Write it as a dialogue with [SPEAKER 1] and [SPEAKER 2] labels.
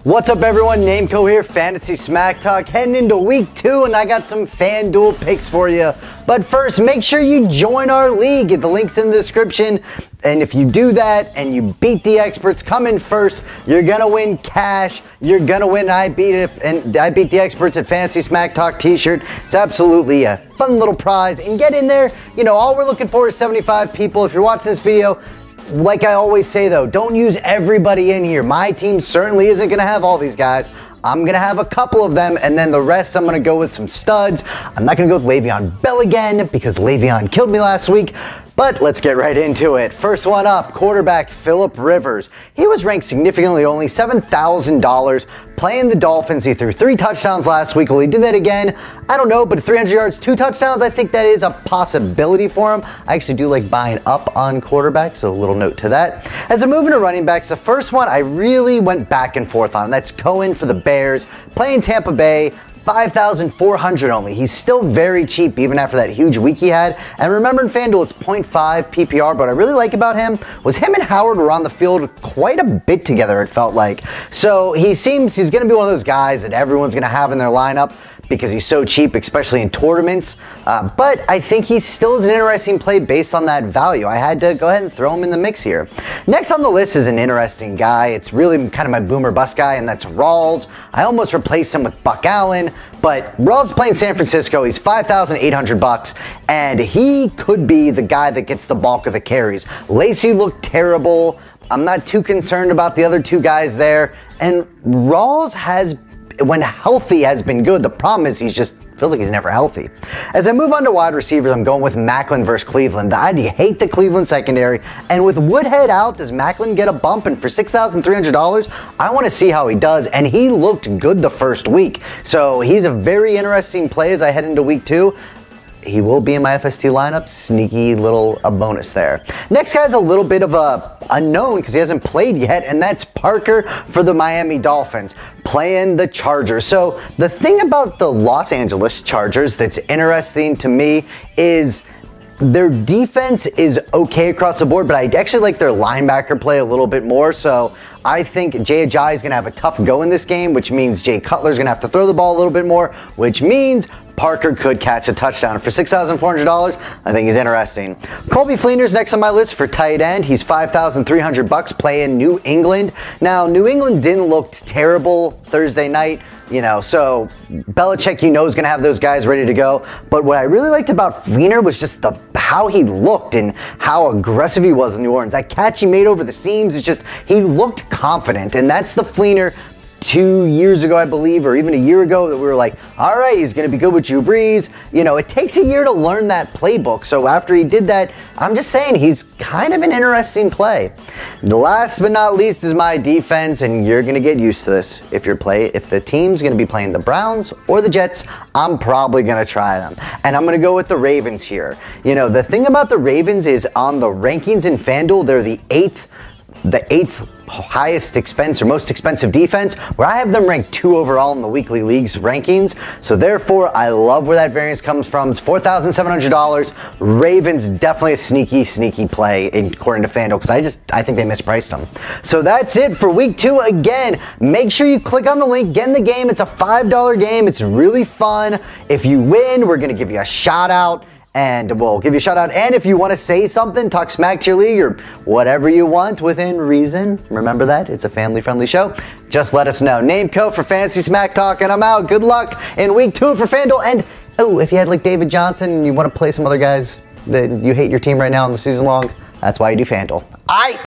[SPEAKER 1] What's up everyone, Nameco here, Fantasy Smack Talk, heading into week 2 and I got some FanDuel picks for you. But first, make sure you join our league, the link's in the description. And if you do that and you beat the experts, come in first, you're gonna win cash, you're gonna win I beat the experts at Fantasy Smack Talk t-shirt. It's absolutely a fun little prize, and get in there. You know, all we're looking for is 75 people. If you're watching this video, like I always say though, don't use everybody in here. My team certainly isn't gonna have all these guys. I'm gonna have a couple of them, and then the rest I'm gonna go with some studs. I'm not gonna go with Le'Veon Bell again because Le'Veon killed me last week. But let's get right into it. First one up, quarterback Phillip Rivers. He was ranked significantly, only $7,000, playing the Dolphins. He threw 3 touchdowns last week. Will he do that again? I don't know, but 300 yards, 2 touchdowns, I think that is a possibility for him. I actually do like buying up on quarterbacks, so a little note to that. As I move into running backs, the first one I really went back and forth on, and that's COHEN for the Bears, playing Tampa Bay. 5,400 only. He's still very cheap even after that huge week he had. And remember, in FanDuel it's 0.5 PPR, but what I really like about him was him and Howard were on the field quite a bit together, it felt like. So he's going to be one of those guys that everyone's going to have in their lineup because he's so cheap, especially in tournaments. But I think he still is an interesting play based on that value. I had to go ahead and throw him in the mix here. Next on the list is an interesting guy. It's really kind of my boomer bust guy, and that's Rawls. I almost replaced him with Buck Allen, but Rawls playing San Francisco. He's $5,800, and he could be the guy that gets the bulk of the carries. Lacey looked terrible. I'm not too concerned about the other 2 guys there, and Rawls when healthy has been good. The problem is he's just feels like he's never healthy. As I move on to wide receivers, I'm going with Maclin versus Cleveland. I hate the Cleveland secondary, and with Woodhead out, does Maclin get a bump? And for $6,300, I want to see how he does, and he looked good the first week. So he's a very interesting play as I head into week 2. He will be in my FST lineup. Sneaky little bonus there. Next guy's a little bit of a unknown because he hasn't played yet, and that's Parker for the Miami Dolphins, playing the Chargers. So the thing about the Los Angeles Chargers that's interesting to me is their defense is okay across the board, but I actually like their linebacker play a little bit more. So I think Jay Ajayi is going to have a tough go in this game, which means Jay Cutler is going to have to throw the ball a little bit more, which means Parker could catch a touchdown. For $6,400, I think he's interesting. COBY FLEENER's next on my list for tight end. He's $5,300 playing New England. Now, New England didn't look terrible Thursday night. You know, so Belichick, you know, is going to have those guys ready to go. But what I really liked about FLEENER was just how he looked and how aggressive he was in New Orleans. That catch he made over the seams, it's just, he looked confident. And that's the FLEENER 2 years ago, I believe, or even a year ago, that we were like, all right, he's going to be good with Drew Brees. You know, it takes a year to learn that playbook. So after he did that, I'm just saying he's kind of an interesting play. The last but not least is my defense, and you're going to get used to this. If the team's going to be playing the Browns or the Jets, I'm probably going to try them. And I'm going to go with the Ravens here. You know, the thing about the Ravens is on the rankings in FanDuel, they're the eighth highest expense or most expensive defense, where I have them ranked 2 overall in the weekly leagues rankings. So therefore, I love where that variance comes from. It's $4,700. Ravens definitely a sneaky play according to FanDuel, because I think they mispriced them. So that's it for week 2. Again, make sure you click on the link, get in the game. It's a $5 game. It's really fun. If you win, we're going to give you a shout out. And we'll give you a shout out. And if you want to say something, talk smack to your league or whatever you want within reason, remember that it's a family friendly show. Just let us know. Nameco for Fantasy Smack Talk, and I'm out. Good luck in week 2 for FanDuel. And if you had like David Johnson and you want to play some other guys that you hate your team right now in the season long, that's why you do FanDuel.